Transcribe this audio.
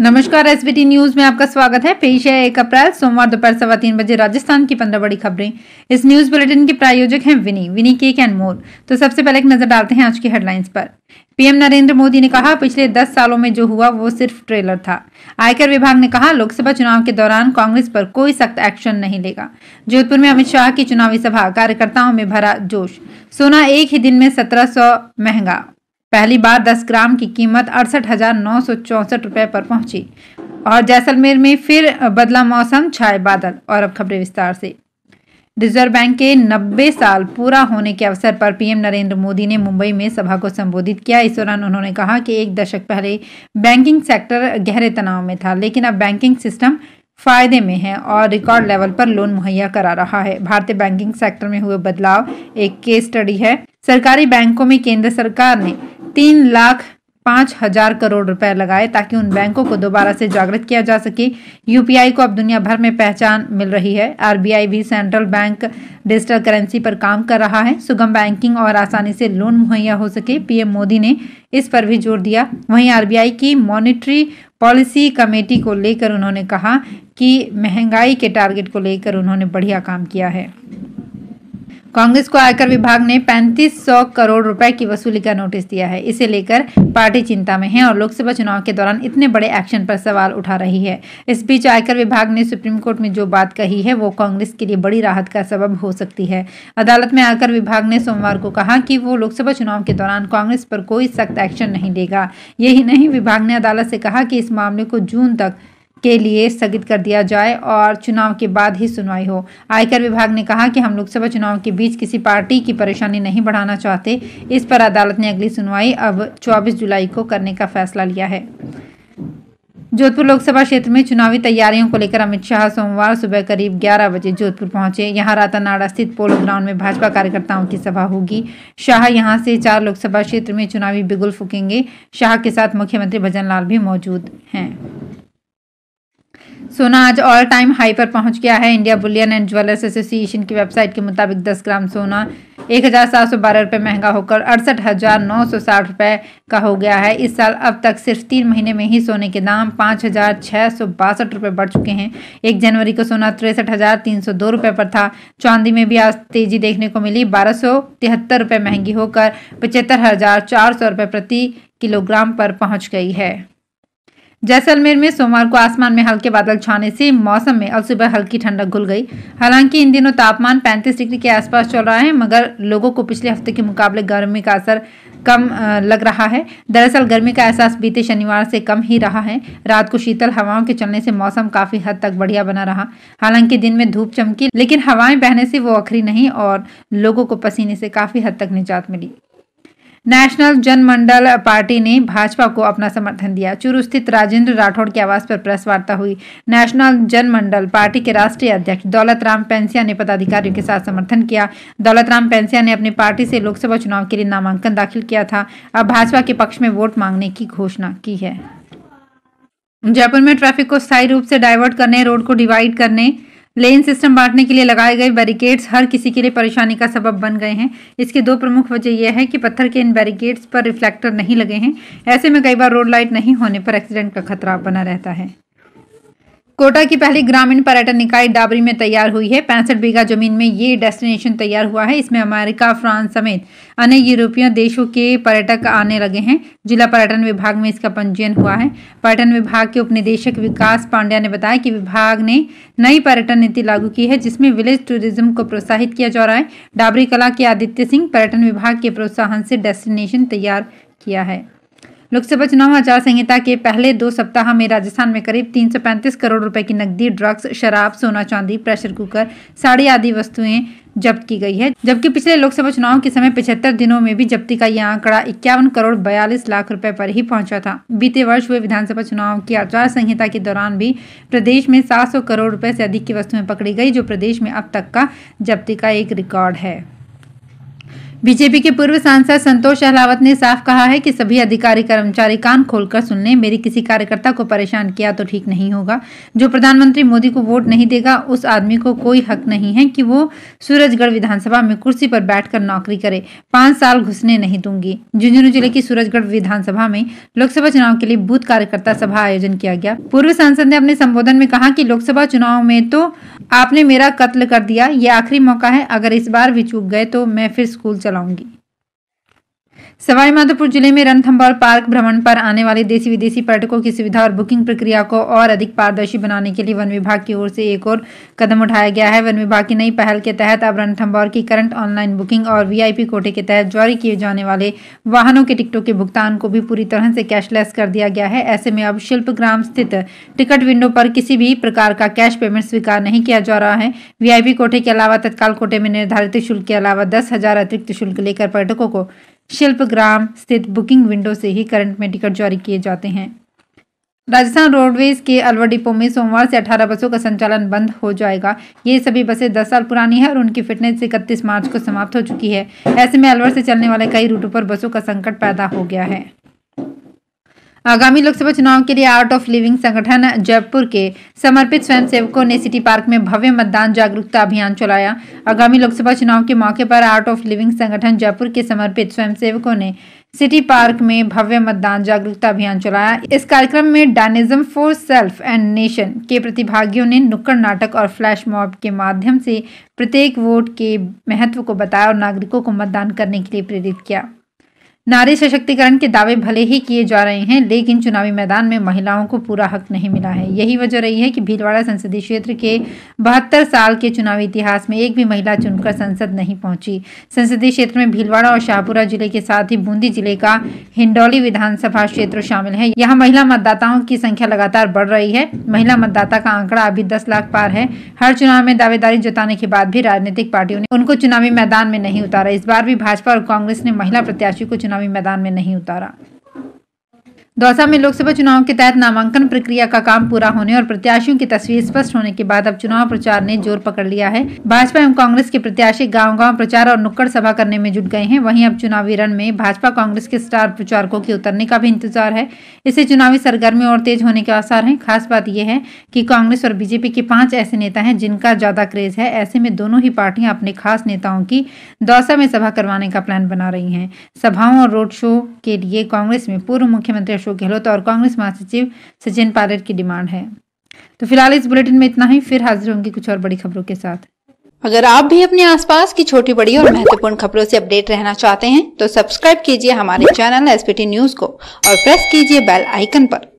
नमस्कार, SBT news में आपका स्वागत है। पेश है 1 अप्रैल सोमवार दोपहर 3:15 बजे राजस्थान की 15 बड़ी खबरें। इस न्यूज बुलेटिन के प्रायोजक हैं विनी केक एंड मोर। तो सबसे पहले एक नजर डालते हैं आज की हेडलाइंस पर। पीएम नरेंद्र मोदी ने कहा, पिछले 10 सालों में जो हुआ वो सिर्फ ट्रेलर था। आयकर विभाग ने कहा, लोकसभा चुनाव के दौरान कांग्रेस पर कोई सख्त एक्शन नहीं लेगा। जोधपुर में अमित शाह की चुनावी सभा, कार्यकर्ताओं में भरा जोश। सोना एक ही दिन में 1700 महंगा, पहली बार 10 ग्राम की कीमत 68,964 रुपए पर पहुंची। और जैसलमेर में फिर बदला मौसम, छाए बादल। और अब खबरें विस्तार से। रिजर्व बैंक के 90 साल पूरा होने के अवसर पर पीएम नरेंद्र मोदी ने मुंबई में सभा को संबोधित किया। इस दौरान उन्होंने कहा कि एक दशक पहले बैंकिंग सेक्टर गहरे तनाव में था, लेकिन अब बैंकिंग सिस्टम फायदे में है और रिकॉर्ड लेवल पर लोन मुहैया करा रहा है। भारतीय बैंकिंग सेक्टर में हुए बदलाव एक केस स्टडी है। सरकारी बैंकों में केंद्र सरकार ने 3,05,000 करोड़ रुपए लगाए ताकि उन बैंकों को दोबारा से जागृत किया जा सके। यूपीआई को अब दुनिया भर में पहचान मिल रही है। आरबीआई भी सेंट्रल बैंक डिजिटल करेंसी पर काम कर रहा है, सुगम बैंकिंग और आसानी से लोन मुहैया हो सके। पीएम मोदी ने इस पर भी जोर दिया। वहीं आरबीआई की मॉनेटरी पॉलिसी कमेटी को लेकर उन्होंने कहा कि महंगाई के टारगेट को लेकर उन्होंने बढ़िया काम किया है। कांग्रेस को आयकर विभाग ने 3500 करोड़ रुपए की वसूली का नोटिस दिया है। इसे लेकर पार्टी चिंता में है और लोकसभा चुनाव के दौरान इतने बड़े एक्शन पर सवाल उठा रही है। इस बीच आयकर विभाग ने सुप्रीम कोर्ट में जो बात कही है वो कांग्रेस के लिए बड़ी राहत का सबब हो सकती है। अदालत में आयकर विभाग ने सोमवार को कहा कि वो लोकसभा चुनाव के दौरान कांग्रेस पर कोई सख्त एक्शन नहीं लेगा। यही नहीं, विभाग ने अदालत से कहा कि इस मामले को जून तक के लिए स्थगित कर दिया जाए और चुनाव के बाद ही सुनवाई हो। आयकर विभाग ने कहा कि हम लोकसभा चुनाव के बीच किसी पार्टी की परेशानी नहीं बढ़ाना चाहते। इस पर अदालत ने अगली सुनवाई अब 24 जुलाई को करने का फैसला लिया है। जोधपुर लोकसभा क्षेत्र में चुनावी तैयारियों को लेकर अमित शाह सोमवार सुबह करीब 11 बजे जोधपुर पहुंचे। यहां रातानाड़ा स्थित पोलो ग्राउंड में भाजपा कार्यकर्ताओं की सभा होगी। शाह यहां से 4 लोकसभा क्षेत्र में चुनावी बिगुल फूकेंगे। शाह के साथ मुख्यमंत्री भजन लाल भी मौजूद हैं। सोना आज ऑल टाइम हाई पर पहुंच गया है। India Boolean and jewellers association की वेबसाइट के मुताबिक 10 ग्राम सोना 1,712 रुपये महंगा होकर 68,960 रुपये का हो गया है। इस साल अब तक सिर्फ 3 महीने में ही सोने के दाम 5,662 रुपये बढ़ चुके हैं। 1 जनवरी को सोना 63,302 रुपये पर था। चांदी में भी आज तेजी देखने को मिली। 1,273 रुपये महंगी होकर 75,400 रुपये प्रति किलोग्राम पर पहुंच गई है। जैसलमेर में सोमवार को आसमान में हल्के बादल छाने से मौसम में अब सुबह हल्की ठंडक घुल गई। हालांकि इन दिनों तापमान 35 डिग्री के आसपास चल रहा है, मगर लोगों को पिछले हफ्ते के मुकाबले गर्मी का असर कम लग रहा है। दरअसल गर्मी का एहसास बीते शनिवार से कम ही रहा है। रात को शीतल हवाओं के चलने से मौसम काफी हद तक बढ़िया बना रहा। हालांकि दिन में धूप चमकी, लेकिन हवाएं बहने से वो अखरी नहीं और लोगों को पसीने से काफी हद तक निजात मिली। नेशनल जनमंडल पार्टी ने भाजपा को अपना समर्थन दिया। चूरू स्थित राजेंद्र राठौड़ के आवास पर प्रेस वार्ता हुई। नेशनल जनमंडल पार्टी के राष्ट्रीय अध्यक्ष दौलत राम पैंसिया ने पदाधिकारियों के साथ समर्थन किया। दौलत राम पैंसिया ने अपनी पार्टी से लोकसभा चुनाव के लिए नामांकन दाखिल किया था। अब भाजपा के पक्ष में वोट मांगने की घोषणा की है। जयपुर में ट्रैफिक को स्थायी रूप से डाइवर्ट करने, रोड को डिवाइड करने, लेन सिस्टम बांटने के लिए लगाए गए बैरिकेड्स हर किसी के लिए परेशानी का सबब बन गए हैं। इसकी 2 प्रमुख वजह यह है कि पत्थर के इन बैरिकेड्स पर रिफ्लेक्टर नहीं लगे हैं। ऐसे में कई बार रोड लाइट नहीं होने पर एक्सीडेंट का खतरा बना रहता है। कोटा की पहली ग्रामीण पर्यटन इकाई डाबरी में तैयार हुई है। 65 बीघा जमीन में ये डेस्टिनेशन तैयार हुआ है। इसमें अमेरिका, फ्रांस समेत अन्य यूरोपीय देशों के पर्यटक आने लगे हैं। जिला पर्यटन विभाग में इसका पंजीयन हुआ है। पर्यटन विभाग के उपनिदेशक विकास पांड्या ने बताया कि विभाग ने नई पर्यटन नीति लागू की है, जिसमें विलेज टूरिज्म को प्रोत्साहित किया जा रहा है। डाबरी कला के आदित्य सिंह पर्यटन विभाग के प्रोत्साहन से डेस्टिनेशन तैयार किया है। लोकसभा चुनाव आचार संहिता के पहले 2 सप्ताह में राजस्थान में करीब 335 करोड़ रुपए की नकदी, ड्रग्स, शराब, सोना चांदी, प्रेशर कुकर, साड़ी आदि वस्तुएं जब्त की गई है। जबकि पिछले लोकसभा चुनाव के समय 75 दिनों में भी जब्ती का यह आंकड़ा 51 करोड़ 42 लाख रुपए पर ही पहुंचा था। बीते वर्ष हुए विधानसभा चुनाव की आचार संहिता के दौरान भी प्रदेश में 700 करोड़ रुपए से अधिक की वस्तुएं पकड़ी गई, जो प्रदेश में अब तक का जब्ती का एक रिकॉर्ड है। बीजेपी के पूर्व सांसद संतोष अहलावत ने साफ कहा है कि सभी अधिकारी कर्मचारी कान खोलकर सुन लें, मेरी किसी कार्यकर्ता को परेशान किया तो ठीक नहीं होगा। जो प्रधानमंत्री मोदी को वोट नहीं देगा उस आदमी को कोई हक नहीं है कि वो सूरजगढ़ विधानसभा में कुर्सी पर बैठकर नौकरी करे। 5 साल घुसने नहीं दूंगी। झुंझुनू जिले की सूरजगढ़ विधानसभा में लोकसभा चुनाव के लिए बूथ कार्यकर्ता सभा आयोजन किया गया। पूर्व सांसद ने अपने संबोधन में कहा कि लोकसभा चुनाव में तो आपने मेरा कत्ल कर दिया, ये आखिरी मौका है, अगर इस बार भी चूक गए तो मैं फिर स्कूल चलाऊंगी। सवाईमाधोपुर जिले में रणथंभौर पार्क भ्रमण पर आने वाले देशी विदेशी पर्यटकों की सुविधा और बुकिंग प्रक्रिया को और अधिक पारदर्शी बनाने के लिए वन विभाग की ओर से एक और कदम उठाया गया है। वन विभाग की नई पहल के तहत अब रणथंभौर की करंट ऑनलाइन बुकिंग और वीआईपी कोटे के तहत जारी किए जाने वाले वाहनों के टिकटों के भुगतान को भी पूरी तरह से कैशलेस कर दिया गया है। ऐसे में अब शिल्पग्राम स्थित टिकट विंडो पर किसी भी प्रकार का कैश पेमेंट स्वीकार नहीं किया जा रहा है। वीआईपी कोटे के अलावा तत्काल कोटे में निर्धारित शुल्क के अलावा 10,000 अतिरिक्त शुल्क लेकर पर्यटकों को शिल्पग्राम स्थित बुकिंग विंडो से ही करंट में टिकट जारी किए जाते हैं। राजस्थान रोडवेज के अलवर डिपो में सोमवार से 18 बसों का संचालन बंद हो जाएगा। ये सभी बसें 10 साल पुरानी है और उनकी फिटनेस 31 मार्च को समाप्त हो चुकी है। ऐसे में अलवर से चलने वाले कई रूटों पर बसों का संकट पैदा हो गया है। आगामी लोकसभा चुनाव के लिए आर्ट ऑफ लिविंग संगठन जयपुर के समर्पित स्वयंसेवकों ने सिटी पार्क में भव्य मतदान जागरूकता अभियान चलाया। आगामी लोकसभा चुनाव के मौके पर आर्ट ऑफ लिविंग संगठन जयपुर के समर्पित स्वयंसेवकों ने सिटी पार्क में भव्य मतदान जागरूकता अभियान चलाया। इस कार्यक्रम में डायनेज्म फॉर सेल्फ एंड नेशन के प्रतिभागियों ने नुक्कड़ नाटक और फ्लैश मॉब के माध्यम से प्रत्येक वोट के महत्व को बताया और नागरिकों को मतदान करने के लिए प्रेरित किया। नारी सशक्तिकरण के दावे भले ही किए जा रहे हैं, लेकिन चुनावी मैदान में महिलाओं को पूरा हक नहीं मिला है। यही वजह रही है कि भीलवाड़ा संसदीय क्षेत्र के 72 साल के चुनावी इतिहास में एक भी महिला चुनकर संसद नहीं पहुंची। संसदीय क्षेत्र में भीलवाड़ा और शाहपुरा जिले के साथ ही बूंदी जिले का हिंडौली विधानसभा क्षेत्र शामिल है। यहाँ महिला मतदाताओं की संख्या लगातार बढ़ रही है। महिला मतदाता का आंकड़ा अभी 10 लाख पार है। हर चुनाव में दावेदारी जताने के बाद भी राजनीतिक पार्टियों ने उनको चुनावी मैदान में नहीं उतारा। इस बार भी भाजपा और कांग्रेस ने महिला प्रत्याशी को चुनावी मैदान में नहीं उतारा। दौसा में लोकसभा चुनाव के तहत नामांकन प्रक्रिया का काम पूरा होने और प्रत्याशियों की तस्वीर स्पष्ट होने के बाद अब चुनाव प्रचार ने जोर पकड़ लिया है। भाजपा एवं कांग्रेस के प्रत्याशी गांव-गांव प्रचार और नुक्कड़ सभा करने में जुट गए हैं। वहीं अब चुनावी रण में भाजपा कांग्रेस के स्टार प्रचारकों के उतरने का भी इंतजार है। इससे चुनावी सरगर्मी और तेज होने के आसार हैं। खास बात यह है कि कांग्रेस और बीजेपी के 5 ऐसे नेता हैं जिनका ज्यादा क्रेज है। ऐसे में दोनों ही पार्टियां अपने खास नेताओं की दौसा में सभा करवाने का प्लान बना रही हैं। सभाओं और रोड शो के लिए कांग्रेस में पूर्व मुख्यमंत्री अशोक गहलोत और कांग्रेस महासचिव सचिन पायलट की डिमांड है। तो फिलहाल इस बुलेटिन में इतना ही। फिर हाजिर होंगे कुछ और बड़ी खबरों के साथ। अगर आप भी अपने आसपास की छोटी बड़ी और महत्वपूर्ण खबरों से अपडेट रहना चाहते हैं तो सब्सक्राइब कीजिए हमारे चैनल एसपीटी न्यूज को और प्रेस कीजिए बेल आइकन पर।